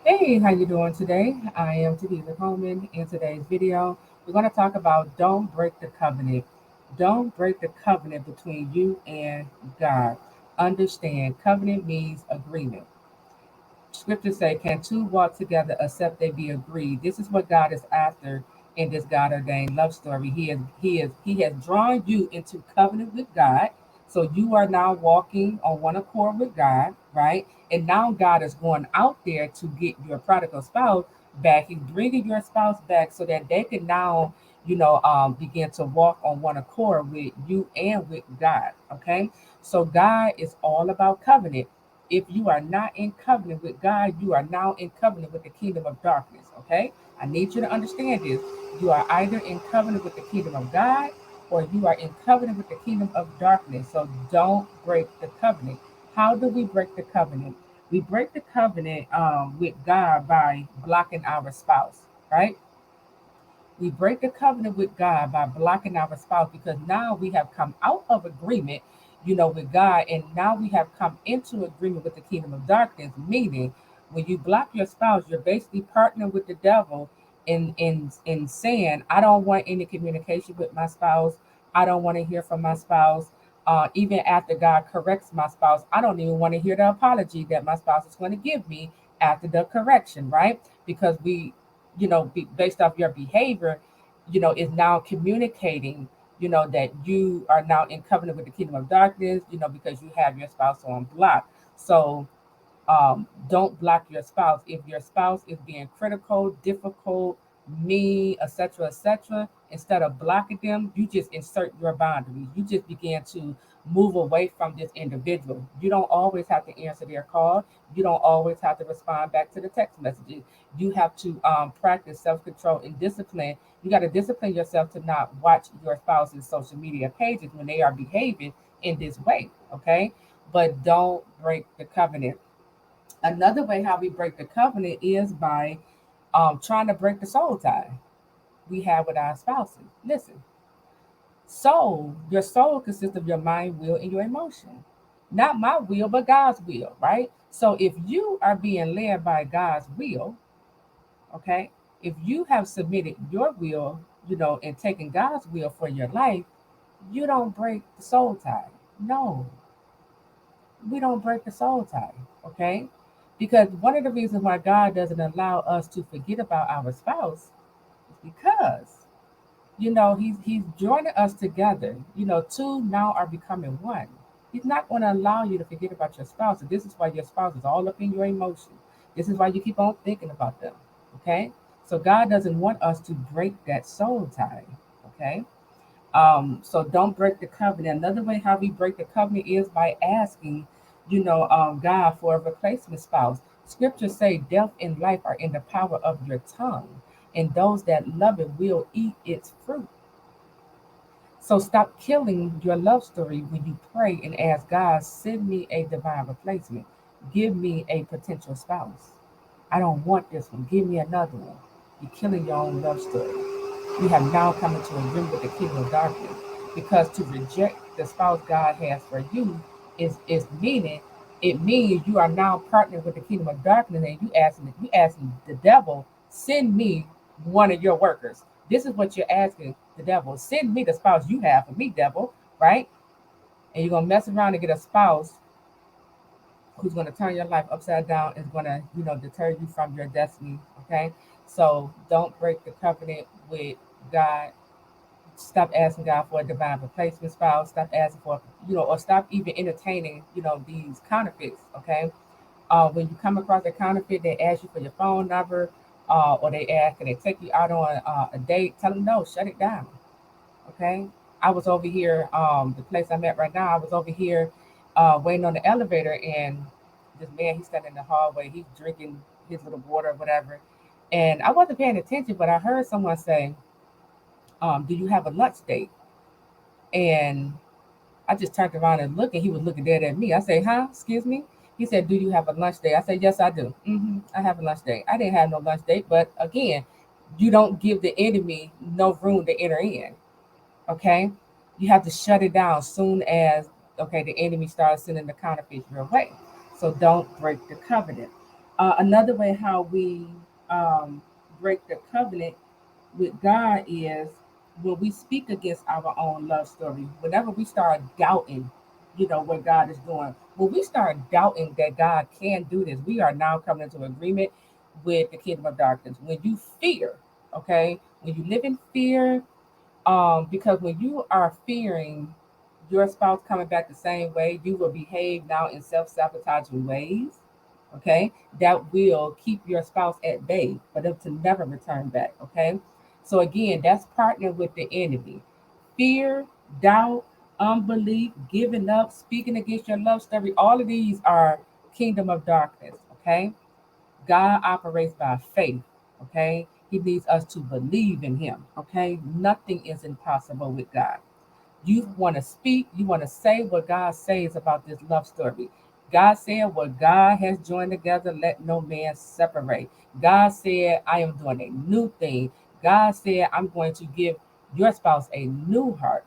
Hey, how you doing today? I am Taquila Coleman. In today's video, we're going to talk about don't break the covenant. Don't break the covenant between you and God. Understand, covenant means agreement. Scriptures say, can two walk together except they be agreed? This is what God is after in this God ordained love story. He has drawn you into covenant with God. So you are now walking on one accord with God, right? And now God is going out there to get your prodigal spouse back. He's bringing your spouse back so that they can now, begin to walk on one accord with you and with God. Okay. So God is all about covenant. If you are not in covenant with God, you are now in covenant with the kingdom of darkness. Okay? I need you to understand this. You are either in covenant with the kingdom of God or you are in covenant with the kingdom of darkness. So don't break the covenant. How do we break the covenant? We break the covenant with God by blocking our spouse, right? We break the covenant with God by blocking our spouse because now we have come out of agreement, with God, and now we have come into agreement with the kingdom of darkness. Meaning, when you block your spouse, you're basically partnering with the devil in saying, I don't want any communication with my spouse. I don't want to hear from my spouse. Even after God corrects my spouse, I don't even want to hear the apology that my spouse is going to give me after the correction, right? Because based off your behavior, is now communicating, that you are now in covenant with the kingdom of darkness, because you have your spouse on block. So don't block your spouse. If your spouse is being critical, difficult, mean, etc., etc., instead of blocking them, you just insert your boundaries. You just begin to move away from this individual. You don't always have to answer their call. You don't always have to respond back to the text messages. You have to practice self-control and discipline. You got to discipline yourself to not watch your spouse's social media pages when they are behaving in this way. Okay, but don't break the covenant. Another way how we break the covenant is by trying to break the soul tie we have with our spouses. Listen, your soul consists of your mind, will, and your emotion. Not my will, but God's will, right? So if you are being led by God's will, okay, if you have submitted your will, and taken God's will for your life, you don't break the soul tie. No, we don't break the soul tie, okay? Because one of the reasons why God doesn't allow us to forget about our spouse is because, he's joining us together. Two now are becoming one. He's not going to allow you to forget about your spouse. And this is why your spouse is all up in your emotions. This is why you keep on thinking about them, okay? So God doesn't want us to break that soul tie, okay? So don't break the covenant. Another way how we break the covenant is by asking, God for a replacement spouse. Scriptures say death and life are in the power of your tongue, and those that love it will eat its fruit. So stop killing your love story when you pray and ask God, send me a divine replacement. Give me a potential spouse. I don't want this one. Give me another one. You're killing your own love story. You have now come into agreement with the kingdom of darkness. Because to reject the spouse God has for you is meaning it means you are now partnering with the kingdom of darkness and you asking the devil, send me one of your workers. This is what you're asking the devil. Send me the spouse you have for me, devil, right? And you're gonna mess around and get a spouse who's going to turn your life upside down, is going to, deter you from your destiny. Okay. So don't break the covenant with God. Stop asking God for a divine replacement spouse. Stop asking for, or stop even entertaining, these counterfeits. Okay. When you come across a counterfeit, they ask you for your phone number, or they ask, can they take you out on a date? Tell them no, shut it down. Okay. I was over here, the place I'm at right now, I was over here waiting on the elevator, and this man, he's standing in the hallway, he's drinking his little water or whatever. And I wasn't paying attention, but I heard someone say, do you have a lunch date? And I just turned around and looked, and he was looking dead at me. I say, huh? Excuse me? He said, do you have a lunch date? I said, yes, I do. I have a lunch date. I didn't have no lunch date, but again, you don't give the enemy no room to enter in. Okay, you have to shut it down soon as, okay, the enemy starts sending the counterfeit your way. So don't break the covenant. Another way how we um, break the covenant with God is when we speak against our own love story. Whenever we start doubting, what God is doing, when we start doubting that God can do this, we are now coming into agreement with the kingdom of darkness. When you fear, okay, when you live in fear, because when you are fearing your spouse coming back the same way, you will behave now in self-sabotaging ways. Okay, that will keep your spouse at bay for them to never return back. Okay, so again, that's partnering with the enemy. Fear, doubt, unbelief, giving up, speaking against your love story. All of these are kingdom of darkness. Okay, God operates by faith. Okay, He needs us to believe in Him. Okay, nothing is impossible with God. You want to speak, you want to say what God says about this love story. God said, what God has joined together, let no man separate. God said, I am doing a new thing. God said, I'm going to give your spouse a new heart.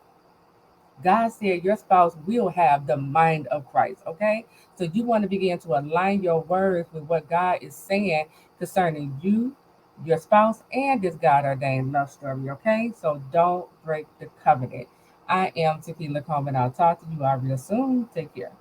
God said your spouse will have the mind of Christ. Okay. So you want to begin to align your words with what God is saying concerning you, your spouse, and this God ordained love story. Okay. So don't break the covenant. I am Taquila Coleman. I'll talk to you all real soon. Take care.